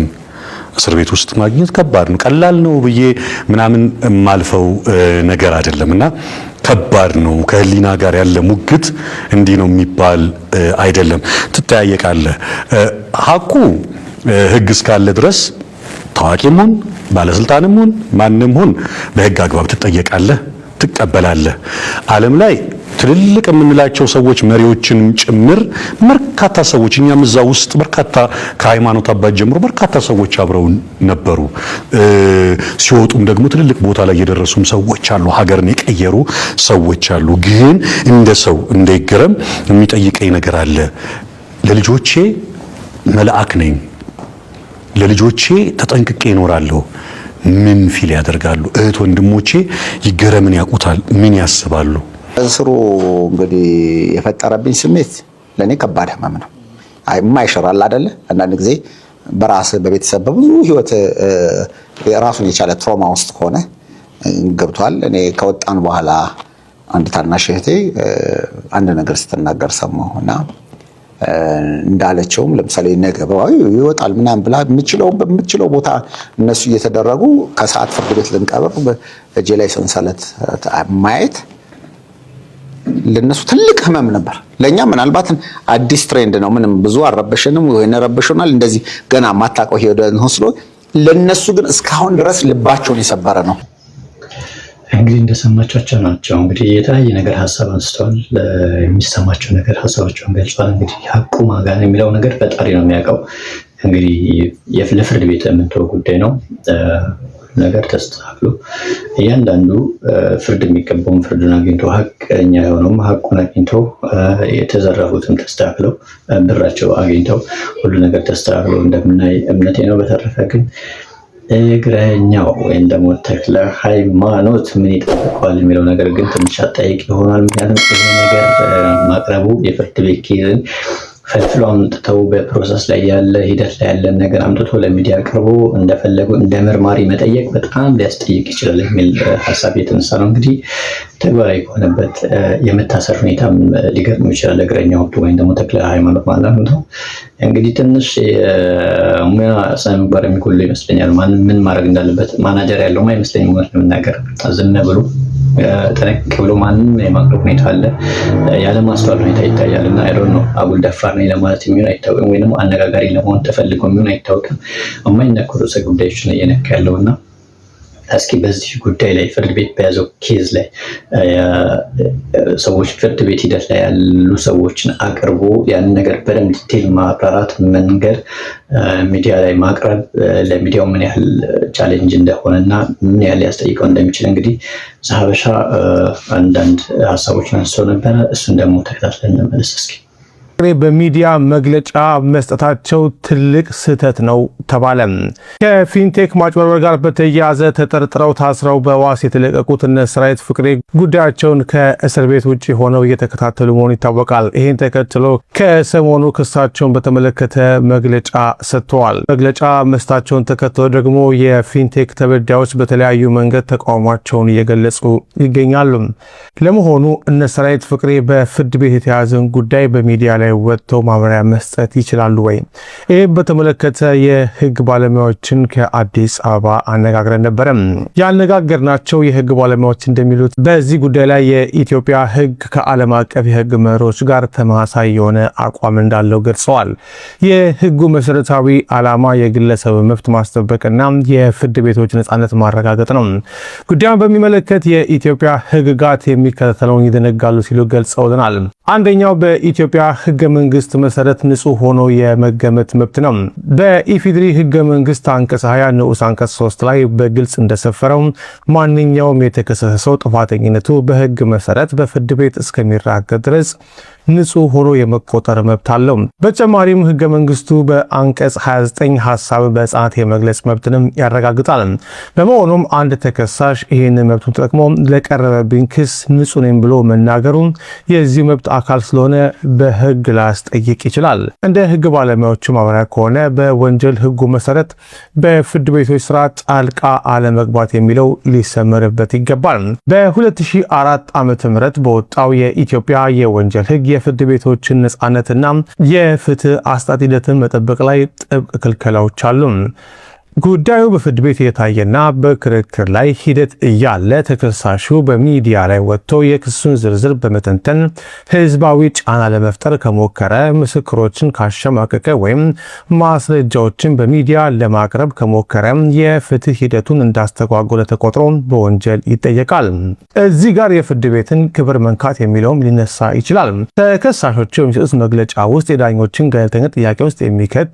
እስር ቤት ውስጥ ማግኘት ከባድ ነው። ቀላል ነው ብዬ ምናምን የማልፈው ነገር አይደለምና ከባድ ነው። ከህሊና ጋር ያለ ሙግት እንዲህ ነው የሚባል አይደለም። ትጠያየቃለህ። ሀቁ ህግ እስካለ ድረስ ታዋቂም ሁን ባለስልጣንም ሁን ማንም ሁን በህግ አግባብ ትጠየቃለህ፣ ትቀበላለህ። ዓለም ላይ ትልልቅ የምንላቸው ሰዎች መሪዎችንም ጭምር በርካታ ሰዎች እኛም እዛ ውስጥ በርካታ ከሃይማኖት አባት ጀምሮ በርካታ ሰዎች አብረው ነበሩ። ሲወጡም ደግሞ ትልልቅ ቦታ ላይ የደረሱም ሰዎች አሉ፣ ሀገርን የቀየሩ ሰዎች አሉ። ግን እንደ ሰው እንዳይገረም የሚጠይቀኝ ነገር አለ። ለልጆቼ መልአክ ነኝ፣ ለልጆቼ ተጠንቅቄ እኖራለሁ። ምን ፊል ያደርጋሉ? እህት ወንድሞቼ ይገረምን ያውቁታል? ምን ያስባሉ? እስሩ እንግዲህ የፈጠረብኝ ስሜት ለኔ ከባድ ህመም ነው። የማይሽራል አይደለ? አንዳንድ ጊዜ በራስ በቤተሰብ በብዙ ህይወት ራሱን የቻለ ትራውማ ውስጥ ሆነ ገብቷል። እኔ ከወጣን በኋላ አንድ ታናሽ እህቴ አንድ ነገር ስትናገር ሰማሁና እንዳለችውም ለምሳሌ ነገ ይወጣል ምናምን ብላ በምችለው ቦታ እነሱ እየተደረጉ ከሰዓት ፍርድ ቤት ልንቀብር እጄ ላይ ሰንሰለት ማየት ለነሱ ትልቅ ህመም ነበር። ለኛ ምናልባት አዲስ ትሬንድ ነው፣ ምንም ብዙ አረበሽንም ወይ ነረበሽናል እንደዚህ ገና ማታቀው ሄደን ወስዶ ለነሱ ግን እስካሁን ድረስ ልባቸውን የሰበረ ነው። እንግዲህ እንደሰማቻቸው ናቸው። እንግዲህ የተለያየ ነገር ሀሳብ አንስተዋል። የሚሰማቸው ነገር ሀሳባቸውን ገልጿል። እንግዲህ ሀቁ ማጋን የሚለው ነገር ፈጣሪ ነው የሚያውቀው። እንግዲህ ለፍርድ ቤት የምንተው ጉዳይ ነው። ነገር ተስተካክሎ እያንዳንዱ ፍርድ የሚገባውን ፍርዱን አግኝቶ ሀቀኛ የሆነውም ሀቁን አግኝቶ የተዘረፉትም ተስተካክለው ብራቸው አግኝተው ሁሉ ነገር ተስተካክሎ እንደምናይ እምነቴ ነው። በተረፈ ግን እግረኛው ወይም ደግሞ ተክለ ሃይማኖት ምን ይጠብቀዋል የሚለው ነገር ግን ትንሽ አጠያቂ ይሆናል። ምክንያቱም ይህ ነገር ማቅረቡ የፍርድ ቤት ኬዝን ፈልፍሎ አምጥተው በፕሮሰስ ላይ ያለ ሂደት ላይ ያለን ነገር አምጥቶ ለሚዲያ አቅርቦ እንደፈለጉ እንደ መርማሪ መጠየቅ በጣም ሊያስጠይቅ ይችላል የሚል ሀሳብ የተነሳ ነው። እንግዲህ ተግባራዊ ከሆነበት የመታሰር ሁኔታም ሊገጥሙ ይችላል። እግረኛው ወይም ደግሞ ተክለ ሃይማኖት ማለት ነው። እንግዲህ ትንሽ ሙያ ስነ ምግባር የሚጎለው ይመስለኛል። ምን ማድረግ እንዳለበት ማናጀር ያለው አይመስለኝም። ነገር ዝም ብሎ ጠነቅ ብሎ ማንም የማቅረብ ሁኔታ አለ፣ ያለማስተዋል ሁኔታ ይታያል። እና አይ ዶንት ኖ አጉል ደፋር ነኝ ለማለት የሚሆን አይታወቅም፣ ወይም ደግሞ አነጋጋሪ ለመሆን ተፈልጎ የሚሆን አይታወቅም። የማይነኩ ርዕሰ ጉዳዮችን እየነካ ያለውና እስኪ በዚህ ጉዳይ ላይ ፍርድ ቤት በያዘው ኬዝ ላይ ሰዎች ፍርድ ቤት ሂደት ላይ ያሉ ሰዎችን አቅርቦ ያንን ነገር በደንብ ዲቴል ማብራራት መንገር ሚዲያ ላይ ማቅረብ ለሚዲያው ምን ያህል ቻሌንጅ እንደሆነና ምን ያህል ሊያስጠይቀው እንደሚችል እንግዲህ ሀበሻ አንዳንድ ሀሳቦችን አንስተው ነበረ። እሱን ደግሞ ተከታትለን እንመለስ እስኪ። በሚዲያ መግለጫ መስጠታቸው ትልቅ ስህተት ነው ተባለ። ከፊንቴክ ማጭበርበር ጋር በተያያዘ ተጠርጥረው ታስረው በዋስ የተለቀቁት እነ እስራኤል ፍቅሬ ጉዳያቸውን ከእስር ቤት ውጭ ሆነው እየተከታተሉ መሆኑ ይታወቃል። ይህን ተከትሎ ከሰሞኑ ክሳቸውን በተመለከተ መግለጫ ሰጥተዋል። መግለጫ መስጠታቸውን ተከትሎ ደግሞ የፊንቴክ ተበዳዮች በተለያዩ መንገድ ተቃውሟቸውን እየገለጹ ይገኛሉ። ለመሆኑ እነ እስራኤል ፍቅሬ በፍርድ ቤት የተያዘን ጉዳይ በሚዲያ ላይ ወጥተው ማብራሪያ መስጠት ይችላሉ ወይ? ይህ በተመለከተ የህግ ባለሙያዎችን ከአዲስ አበባ አነጋግረን ነበረ። ያነጋገርናቸው የህግ ባለሙያዎች እንደሚሉት በዚህ ጉዳይ ላይ የኢትዮጵያ ህግ ከዓለም አቀፍ የህግ መርሆች ጋር ተመሳሳይ የሆነ አቋም እንዳለው ገልጸዋል። የህጉ መሰረታዊ ዓላማ የግለሰብ መብት ማስጠበቅና የፍርድ ቤቶች ነጻነት ማረጋገጥ ነው። ጉዳዩን በሚመለከት የኢትዮጵያ ህግጋት የሚከተለውን ይደነጋሉ ሲሉ ገልጸውልናል። አንደኛው በኢትዮጵያ ህገ መንግስት መሰረት ንጹህ ሆኖ የመገመት መብት ነው። በኢፌዴሪ ህገ መንግስት አንቀጽ 20 ንዑስ አንቀጽ 3 ላይ በግልጽ እንደሰፈረው ማንኛውም የተከሰሰ ሰው ጥፋተኝነቱ በህግ መሰረት በፍርድ ቤት እስከሚረጋገጥ ድረስ ንጹህ ሆኖ የመቆጠር መብት አለው። በተጨማሪም ህገ መንግስቱ በአንቀጽ 29 ሐሳብ በጽናት የመግለጽ መብትንም ያረጋግጣል። በመሆኑም አንድ ተከሳሽ ይህንን መብቱን ተጠቅሞ ለቀረበብኝ ክስ ንጹህ ነኝ ብሎ መናገሩ የዚህ መብት አካል ስለሆነ በህግ ላያስጠይቅ ይችላል። እንደ ህግ ባለሙያዎቹ ማብራሪያ ከሆነ በወንጀል ህጉ መሰረት በፍርድ ቤቶች ስራ ጣልቃ አለመግባት የሚለው ሊሰመርበት ይገባል። በ2004 ዓ.ም በወጣው የኢትዮጵያ የወንጀል ህግ የፍርድ ቤቶችን ነጻነትና የፍትህ አሰጣጥ ሂደትን መጠበቅ ላይ ጥብቅ ክልከላዎች አሉ። ጉዳዩ በፍርድ ቤት የታየና በክርክር ላይ ሂደት እያለ ተከሳሹ በሚዲያ ላይ ወጥቶ የክሱን ዝርዝር በመተንተን ህዝባዊ ጫና ለመፍጠር ከሞከረ፣ ምስክሮችን ካሸማቀቀ ወይም ማስረጃዎችን በሚዲያ ለማቅረብ ከሞከረ የፍትህ ሂደቱን እንዳስተጓጎለ ተቆጥሮ በወንጀል ይጠየቃል። እዚህ ጋር የፍርድ ቤትን ክብር መንካት የሚለውም ሊነሳ ይችላል። ተከሳሾቹ የሚሰጡት መግለጫ ውስጥ የዳኞችን ገለልተኝነት ጥያቄ ውስጥ የሚከት፣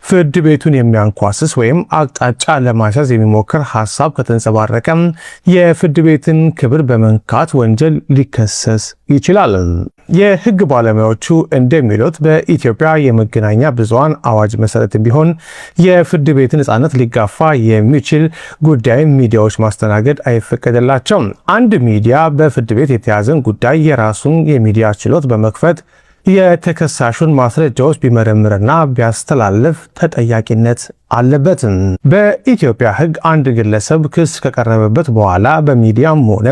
ፍርድ ቤቱን የሚያንኳስስ ወይም አቅጣጫ ለማስያዝ የሚሞክር ሐሳብ ከተንጸባረቀ የፍርድ ቤትን ክብር በመንካት ወንጀል ሊከሰስ ይችላል። የህግ ባለሙያዎቹ እንደሚሉት በኢትዮጵያ የመገናኛ ብዙሃን አዋጅ መሰረት ቢሆን የፍርድ ቤትን ነጻነት ሊጋፋ የሚችል ጉዳይ ሚዲያዎች ማስተናገድ አይፈቀድላቸውም። አንድ ሚዲያ በፍርድ ቤት የተያዘን ጉዳይ የራሱን የሚዲያ ችሎት በመክፈት የተከሳሹን ማስረጃዎች ቢመረምርና ቢያስተላልፍ ተጠያቂነት አለበት። በኢትዮጵያ ህግ አንድ ግለሰብ ክስ ከቀረበበት በኋላ በሚዲያም ሆነ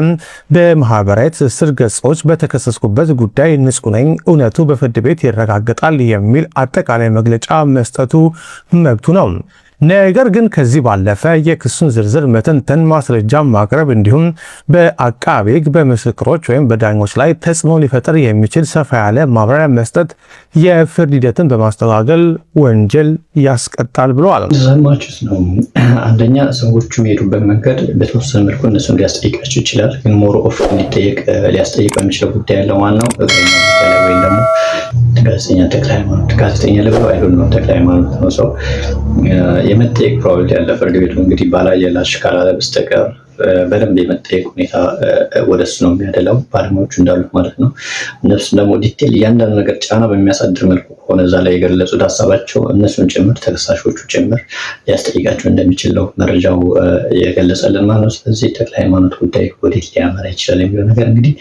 በማህበራዊ ትስስር ገጾች በተከሰስኩበት ጉዳይ ንጹህ ነኝ፣ እውነቱ በፍርድ ቤት ይረጋገጣል የሚል አጠቃላይ መግለጫ መስጠቱ መብቱ ነው። ነገር ግን ከዚህ ባለፈ የክሱን ዝርዝር መተንተን፣ ማስረጃ ማቅረብ እንዲሁም በአቃቤ ሕግ በምስክሮች ወይም በዳኞች ላይ ተጽዕኖ ሊፈጥር የሚችል ሰፋ ያለ ማብራሪያ መስጠት የፍርድ ሂደትን በማስተጓገል ወንጀል ያስቀጣል ብለዋል። ዘማችስ ነው። አንደኛ ሰዎቹ የሚሄዱበት መንገድ በተወሰነ መልኩ እነሱን ሊያስጠይቃቸው ይችላል። ግን ሞር ኦፍ ሊያስጠይቅ በሚችለው ጉዳይ ያለው ዋናው ወይም ደግሞ ጋዜጠኛ ተክለ ሃይማኖት ጋዜጠኛ ለብለው አይዶን ነው ተክለ ሃይማኖት ነው ሰው የመጠየቅ ፕሮባቢሊቲ ያለ ፍርድ ቤቱ እንግዲህ ባላየላሽ ካላለ በስተቀር በደንብ የመጠየቅ ሁኔታ ወደሱ ነው የሚያደላው ባለሙያዎቹ እንዳሉት ማለት ነው። እነሱ ደግሞ ዲቴል እያንዳንዱ ነገር ጫና በሚያሳድር መልኩ ከሆነ እዛ ላይ የገለጹት ሀሳባቸው እነሱን ጭምር ተከሳሾቹ ጭምር ሊያስጠይቃቸው እንደሚችል ነው መረጃው የገለጸልን ማለት ነው። ስለዚህ ተክለ ሃይማኖት ጉዳይ ወዴት ሊያመራ ይችላል የሚለው ነገር እንግዲህ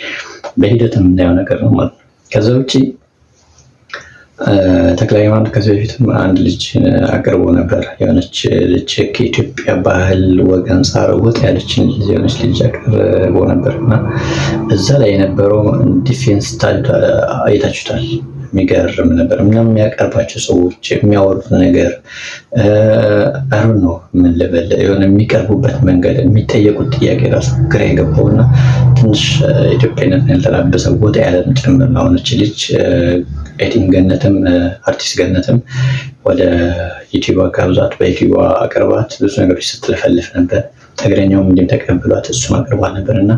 በሂደት የምናየው ነገር ነው ማለት ነው። ከዛ ውጭ ተክለ ሃይማኖት ከዚህ በፊትም አንድ ልጅ አቅርቦ ነበር። የሆነች ልጅ ከኢትዮጵያ ባህል ወግ አንጻር ወጥ ያለች የሆነች ልጅ አቅርቦ ነበር እና እዛ ላይ የነበረው ዲፌንስ አይታችሁታል። የሚገርም ነበር። ምንም የሚያቀርባቸው ሰዎች የሚያወሩት ነገር አሁን ነው ምን ልበል የሆነ የሚቀርቡበት መንገድ የሚጠየቁት ጥያቄ ራሱ ግራ የገባውና ትንሽ ኢትዮጵያዊነትን ያልተላበሰ ወጣ ያለ ጭምር ነው። አሁንች ልጅ ኤዲን ገነትም አርቲስት ገነትም ወደ ዩቲዩብ አጋብዛት በዩቲዩብ አቅርባት ብዙ ነገሮች ስትለፈልፍ ነበር። ትግረኛውም እንዲም ተቀብሏት እሱም አቅርቧት ነበርና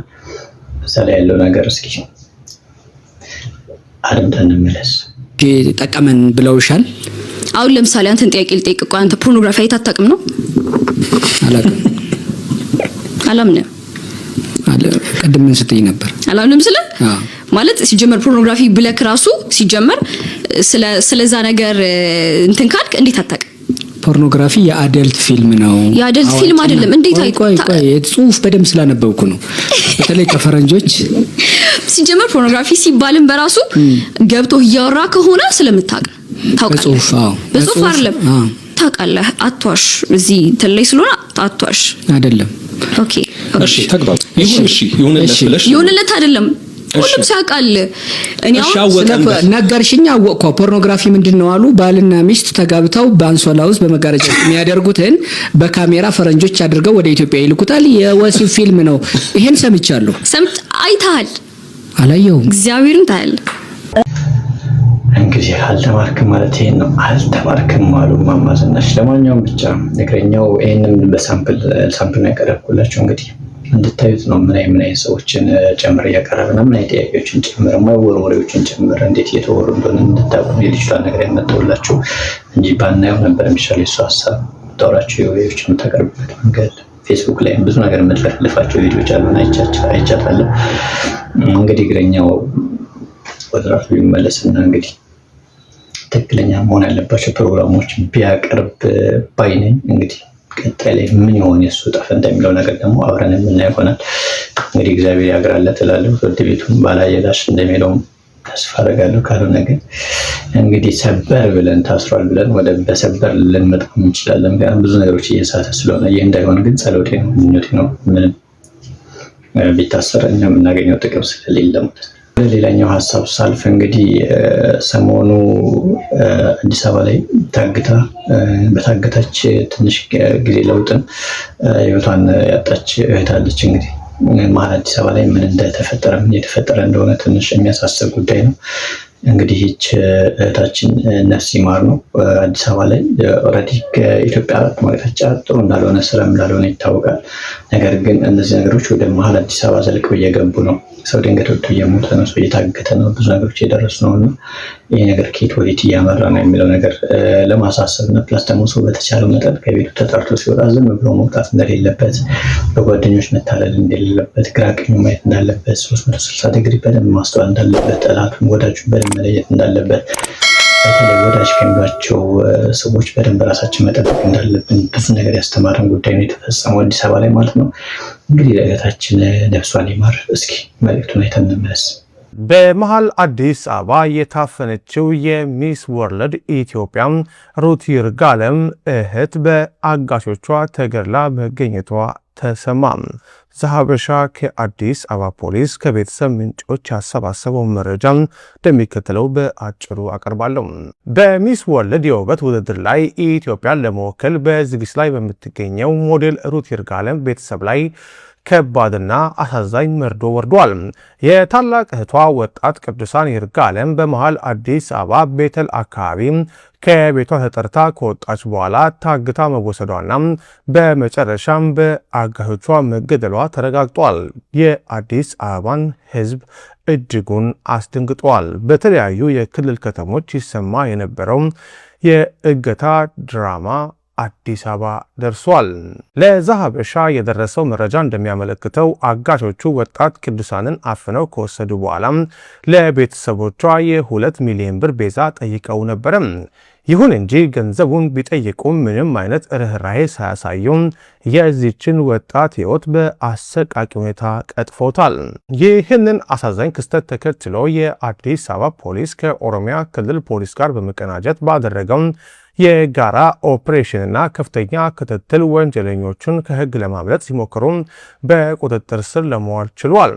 እዛ ላይ ያለው ነገር እስኪ አድምጠን እንመለስ። ጠቀመን ብለውሻል። አሁን ለምሳሌ አንተን ጥያቄ ልጠይቅ እኮ አንተ ፖርኖግራፊ አይታጠቅም ነው? አላምንም። ቀደም ምን ስትይ ነበር? አላምንም ስለ ማለት ሲጀመር ፖርኖግራፊ ብለክ ራሱ ሲጀመር ስለዛ ነገር እንትን ካልክ እንዴት አታውቅም? ፖርኖግራፊ የአደልት ፊልም ነው። የአደልት ፊልም አይደለም። እንዴት ቆይ ጽሁፍ በደንብ ስላነበብኩ ነው። በተለይ ከፈረንጆች ሲጀመር ፖርኖግራፊ ሲባልም በራሱ ገብቶ እያወራ ከሆነ ስለምታውቅ ታውቃለህ። በጽሁፍ አይደለም ታውቃለህ። አትዋሽ። እዚህ ተለይ ስለሆነ አትዋሽ አይደለም። ኦኬ እሺ ተግባባ። ይሁንለት አይደለም ሁሉም ሲያውቃል። እኔ አሁን ነገርሽኝ አወቅኩ። ፖርኖግራፊ ምንድነው አሉ ባልና ሚስት ተጋብተው በአንሶላ ውስጥ በመጋረጃ የሚያደርጉትን በካሜራ ፈረንጆች አድርገው ወደ ኢትዮጵያ ይልኩታል። የወሲብ ፊልም ነው። ይሄን ሰምቻለሁ። አይተሃል? አላየሁም። እግዚአብሔርን ታያል። እንግዲህ አልተማርክም ማለት ይሄን ነው። አልተማርክም አሉ እማማ ዝናሽ። ለማንኛውም ብቻ ነገረኛው ይሄንን በሳምፕል ነው ያቀረብኩላችሁ እንግዲህ እንድታዩት ነው። ምን አይነት ሰዎችን ጨምር እያቀረብና ምን አይነት ጥያቄዎችን ጨምር የማይወሩ ወሬዎችን ጨምር እንዴት እየተወሩ እንደሆነ እንድታውቁ የልጅቷን ነገር ያመጣሁላችሁ እንጂ ባናየው ነበር የሚሻለው። የእሱ ሀሳብ ታወራችሁ የወሬዎች የምታቀርቡበት መንገድ ፌስቡክ ላይ ብዙ ነገር የምትለፍልፋቸው ቪዲዮዎች አሉና አይቻታለሁ። እንግዲህ እግረኛው ወደ ራሱ ይመለስና እንግዲህ ትክክለኛ መሆን ያለባቸው ፕሮግራሞች ቢያቀርብ ባይ ነኝ። እንግዲህ ቀጣይ ላይ ምን ይሆን የሱ ዕጣ ፈንታ የሚለው ነገር ደግሞ አብረን የምናየው ይሆናል። እንግዲህ እግዚአብሔር ያግራለት እላለሁ። ፍርድ ቤቱን ባላየላሽ እንደሚለውም ተስፋ አደርጋለሁ። ካልሆነ ግን እንግዲህ ሰበር ብለን ታስሯል ብለን ወደ በሰበር ልንመጣ እንችላለን። ምክንያቱም ብዙ ነገሮች እየሳተ ስለሆነ ይህ እንዳይሆን ግን ጸሎቴ ነው፣ ምኞቴ ነው። ምንም ቢታሰር እኛ የምናገኘው ጥቅም ስለሌለ ማለት ነው። ሌላኛው ሀሳብ ሳልፍ እንግዲህ ሰሞኑ አዲስ አበባ ላይ በታገታች ትንሽ ጊዜ ለውጥም ህይወቷን ያጣች እህት አለች። እንግዲህ መሀል አዲስ አበባ ላይ ምን የተፈጠረ እንደሆነ ትንሽ የሚያሳስብ ጉዳይ ነው። እንግዲህ ይህች እህታችን ነፍስ ይማር ነው። አዲስ አበባ ላይ ኦልሬዲ ከኢትዮጵያ ማቅጣጫ ጥሩ እንዳልሆነ ሰላም እንዳልሆነ ይታወቃል። ነገር ግን እነዚህ ነገሮች ወደ መሀል አዲስ አበባ ዘልቀው እየገቡ ነው። ሰው ድንገት ወጥቶ እየሞተ ነው፣ ሰው እየታገተ ነው፣ ብዙ ነገሮች እየደረሱ ነው እና ይህ ነገር ከየት ወዴት እያመራ ነው የሚለው ነገር ለማሳሰብ እና ፕላስ ደግሞ ሰው በተቻለው መጠን ከቤቱ ተጠርቶ ሲወጣ ዝም ብሎ መውጣት እንደሌለበት፣ በጓደኞች መታለል እንደሌለበት፣ ግራ ቀኙ ማየት እንዳለበት፣ 360 ዲግሪ በደንብ ማስተዋል እንዳለበት፣ ጠላቱን ወዳጁን በደንብ መለየት እንዳለበት፣ በተለይ ወዳጅ ከሚሏቸው ሰዎች በደንብ ራሳችን መጠበቅ እንዳለብን ብዙ ነገር ያስተማረን ጉዳይ ነው የተፈጸመው አዲስ አበባ ላይ ማለት ነው። እንግዲህ ለእህታችን ነፍሷን ይማር። እስኪ መልእክቱን አይተን እንመለስ። በመሃል አዲስ አበባ የታፈነችው የሚስ ወርልድ ኢትዮጵያ ሩት ይርጋለም እህት በአጋሾቿ ተገድላ መገኘቷ ተሰማ። ዘሀበሻ ከአዲስ አበባ ፖሊስ ከቤተሰብ ምንጮች ያሰባሰበው መረጃ እንደሚከተለው በአጭሩ አቀርባለሁ። በሚስ ወርልድ የውበት ውድድር ላይ ኢትዮጵያን ለመወከል በዝግጅት ላይ በምትገኘው ሞዴል ሩት ይርጋለም ቤተሰብ ላይ ከባድና አሳዛኝ መርዶ ወርዷል። የታላቅ እህቷ ወጣት ቅዱሳን ይርጋለም በመሃል አዲስ አበባ ቤተል አካባቢ ከቤቷ ተጠርታ ከወጣች በኋላ ታግታ መወሰዷና በመጨረሻም በአጋዦቿ መገደሏ ተረጋግጧል። የአዲስ አበባን ሕዝብ እጅጉን አስደንግጧል። በተለያዩ የክልል ከተሞች ይሰማ የነበረው የእገታ ድራማ አዲስ አበባ ደርሷል። ለዘሀበሻ የደረሰው መረጃ እንደሚያመለክተው አጋቾቹ ወጣት ቅዱሳንን አፍነው ከወሰዱ በኋላ ለቤተሰቦቿ የ2 ሚሊዮን ብር ቤዛ ጠይቀው ነበረ። ይሁን እንጂ ገንዘቡን ቢጠይቁም ምንም አይነት ርኅራኄ ሳያሳዩም የዚችን ወጣት ሕይወት በአሰቃቂ ሁኔታ ቀጥፎታል። ይህንን አሳዛኝ ክስተት ተከትሎ የአዲስ አበባ ፖሊስ ከኦሮሚያ ክልል ፖሊስ ጋር በመቀናጀት ባደረገው የጋራ ኦፕሬሽንና ከፍተኛ ክትትል ወንጀለኞቹን ከሕግ ለማምለጥ ሲሞክሩ በቁጥጥር ስር ለመዋል ችሏል።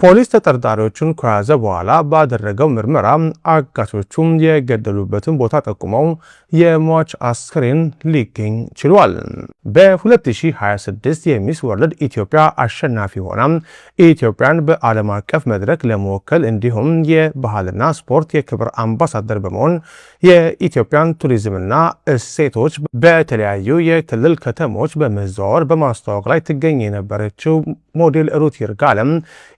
ፖሊስ ተጠርጣሪዎቹን ከያዘ በኋላ ባደረገው ምርመራ አጋቾቹም የገደሉበትን ቦታ ጠቁመው የሟች አስክሬን ሊገኝ ችሏል። በ2026 የሚስ ወርልድ ኢትዮጵያ አሸናፊ ሆና ኢትዮጵያን በዓለም አቀፍ መድረክ ለመወከል እንዲሁም የባህልና ስፖርት የክብር አምባሳደር በመሆን የኢትዮጵያን ቱሪዝምና እሴቶች በተለያዩ የክልል ከተሞች በመዘዋወር በማስተዋወቅ ላይ ትገኝ የነበረችው ሞዴል ሩት ይርጋለም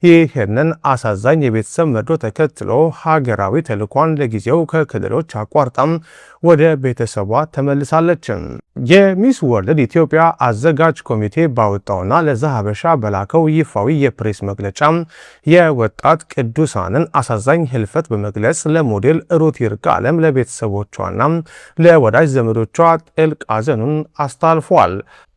ይህንን አሳዛኝ የቤተሰብ መርዶ ተከትሎ ሀገራዊ ተልዕኳን ለጊዜው ከክልሎች አቋርጣም ወደ ቤተሰቧ ተመልሳለች። የሚስ ወርልድ ኢትዮጵያ አዘጋጅ ኮሚቴ ባወጣውና ለዘሀበሻ በላከው ይፋዊ የፕሬስ መግለጫ የወጣት ቅዱሳንን አሳዛኝ ህልፈት በመግለጽ ለሞዴል ሩት ይርጋለም ለቤተሰቦቿና ለወዳጅ ዘመዶቿ ጥልቅ ሐዘኑን አስታልፏል።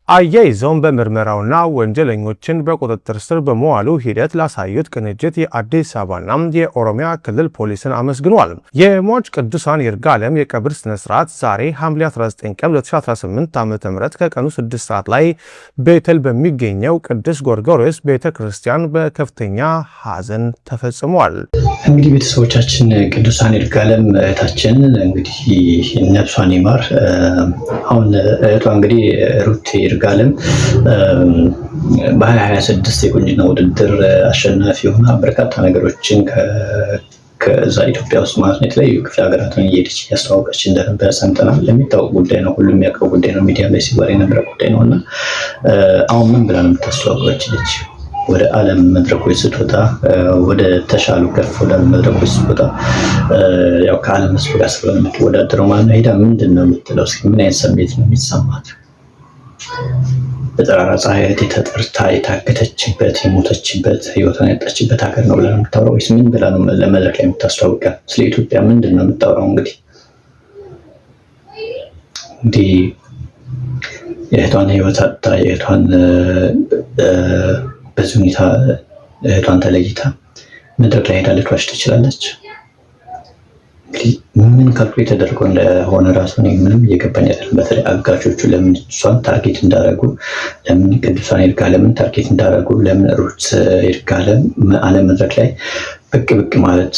አያይዘውም በምርመራውና ወንጀለኞችን በቁጥጥር ስር በመዋሉ ሂደት ላሳዩት ቅንጅት የአዲስ አበባና የኦሮሚያ ክልል ፖሊስን አመስግኗል። የሟች ቅዱሳን ይርጋለም የቀብር ስነስርዓት ዛሬ ሐምሌ 19 ቀን 2018 ዓ.ም ከቀኑ 6 ሰዓት ላይ ቤተል በሚገኘው ቅዱስ ጎርጎርዮስ ቤተ ክርስቲያን በከፍተኛ ሐዘን ተፈጽሟል። እንግዲህ ቤተሰቦቻችን ቅዱሳን ይርጋለም እህታችን እንግዲህ ነፍሷን ይማር። አሁን እህቷ እንግዲህ ሩት ይርጋለም በ2026 የቁንጅና ውድድር አሸናፊ ሆና በርካታ ነገሮችን ከዛ ኢትዮጵያ ውስጥ ማለት ነው የተለያዩ ክፍለ ሀገራትን እየሄደች እያስተዋወቀች እንደነበረ ሰምተናል። የሚታወቅ ጉዳይ ነው፣ ሁሉም የሚያውቀው ጉዳይ ነው፣ ሚዲያ ላይ ሲወራ የነበረ ጉዳይ ነው እና አሁን ምን ብላ ነው የምታስተዋወቀች ልጅ ወደ ዓለም መድረኮች ስትወጣ ወደ ተሻሉ ከፍ ወዳሉ መድረኮች ስትወጣ ያው ከዓለም ሕዝብ ጋር ስለሆነ የምትወዳደረው ማለት ነው። ሄዳ ምንድን ነው የምትለው? እስኪ ምን አይነት ስሜት ነው የሚሰማት? በጠራራ ፀሐይ ተጠርታ የታገተችበት የሞተችበት ህይወቷን ያጣችበት ሀገር ነው ብላ ነው የምታወራው ወይስ ምን ብላ ነው ለመድረክ ላይ የምታስተዋውቀው? ስለ ኢትዮጵያ ምንድን ነው የምታወራው? እንግዲህ የእህቷን ህይወት አጣ የእህቷን በዚህ ሁኔታ እህቷን ተለይታ መድረክ ላይ ሄዳ ልትዋሽ ትችላለች? እንግዲህ ምን ካልኩሌት ተደርጎ እንደሆነ ራሱ ምንም እየገባኝ አይደለም። በተለይ አጋቾቹ ለምን እሷን ታርጌት እንዳደረጉ፣ ለምን ቅዱሳን ይርጋለምን ታርጌት እንዳደረጉ፣ ለምን ሩት ይርጋለም ዓለም መድረክ ላይ ብቅ ማለት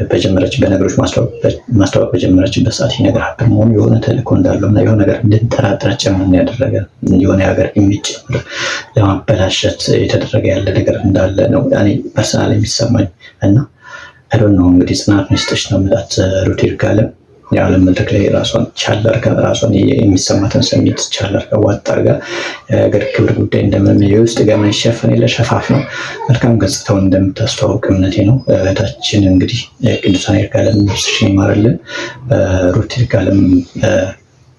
በጀመረችበት ነገሮች ማስተዋወቅ በጀመረችበት ሰዓት ይህ ነገር ሀብር መሆኑ የሆነ ተልእኮ እንዳለውና የሆነ ነገር እንድንጠራጠር ጭምር ያደረገ የሆነ የሀገር ኢሜጅ ጭምር ለማበላሸት የተደረገ ያለ ነገር እንዳለ ነው እኔ ፐርሰናል የሚሰማኝ እና አይዶን ነው እንግዲህ ጽናት ሚስጥሽ ነው የምላት ሩት ይርጋለም የዓለም መድረክ ላይ ራሷን ቻል አድርጋ ራሷን የሚሰማትን ስሜት ቻል አድርጋ ዋጥ አድርጋ የሀገር ክብር ጉዳይ እንደምንም የውስጥ ገመድ ሸፈን የለ ሸፋፍ ነው መልካም ገጽታውን እንደምታስተዋውቅ እምነቴ ነው። እህታችን እንግዲህ ቅዱሳን ይርጋለም ነፍስሽን ይማርልን። ሩት ይርጋለም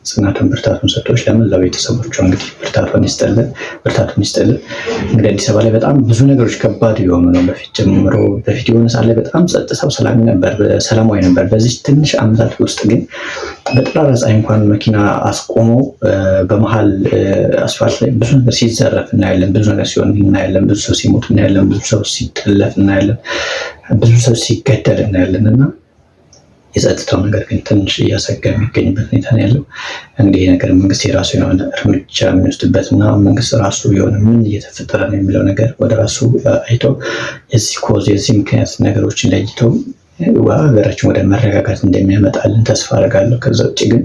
ጽናቱን ብርታቱን ሰጥቶች ለመላው ቤተሰቦቿ እንግዲህ ብርታቱን ይስጥልን። እንግዲህ አዲስ አበባ ላይ በጣም ብዙ ነገሮች ከባድ የሆኑ ነው። በፊት የሆነ ሰዓት ላይ በጣም ጸጥታው ሰላማዊ ነበር። በዚህ ትንሽ ዓመታት ውስጥ ግን በጠራራ ፀሐይ እንኳን መኪና አስቆሞ በመሀል አስፋልት ላይ ብዙ ነገር ሲዘረፍ እናያለን። ብዙ ነገር ሲሆን እናያለን። ብዙ ሰው ሲሞት እናያለን። ብዙ ሰው ሲጠለፍ እናያለን። ብዙ ሰው ሲገደል እናያለን እና የጸጥታው ነገር ግን ትንሽ እያሰጋ የሚገኝበት ሁኔታ ነው ያለው። እንግዲህ ነገር መንግስት የራሱ የሆነ እርምጃ የሚወስድበት እና መንግስት ራሱ የሆነ ምን እየተፈጠረ ነው የሚለው ነገር ወደ ራሱ አይቶ የዚህ ምክንያት ነገሮችን ለይቶ ሀገራችን ወደ መረጋጋት እንደሚያመጣልን ተስፋ አደርጋለሁ። ከዛ ውጭ ግን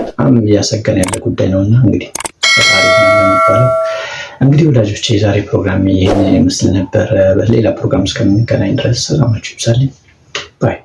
በጣም እያሰጋን ያለ ጉዳይ ነው እና እንግዲህ ፈጣሪ ነው የሚባለው። እንግዲህ ወዳጆች የዛሬ ፕሮግራም ይህን ይመስል ነበር። በሌላ ፕሮግራም እስከምንገናኝ ድረስ ሰላማችሁ ይብዛልኝ ባይ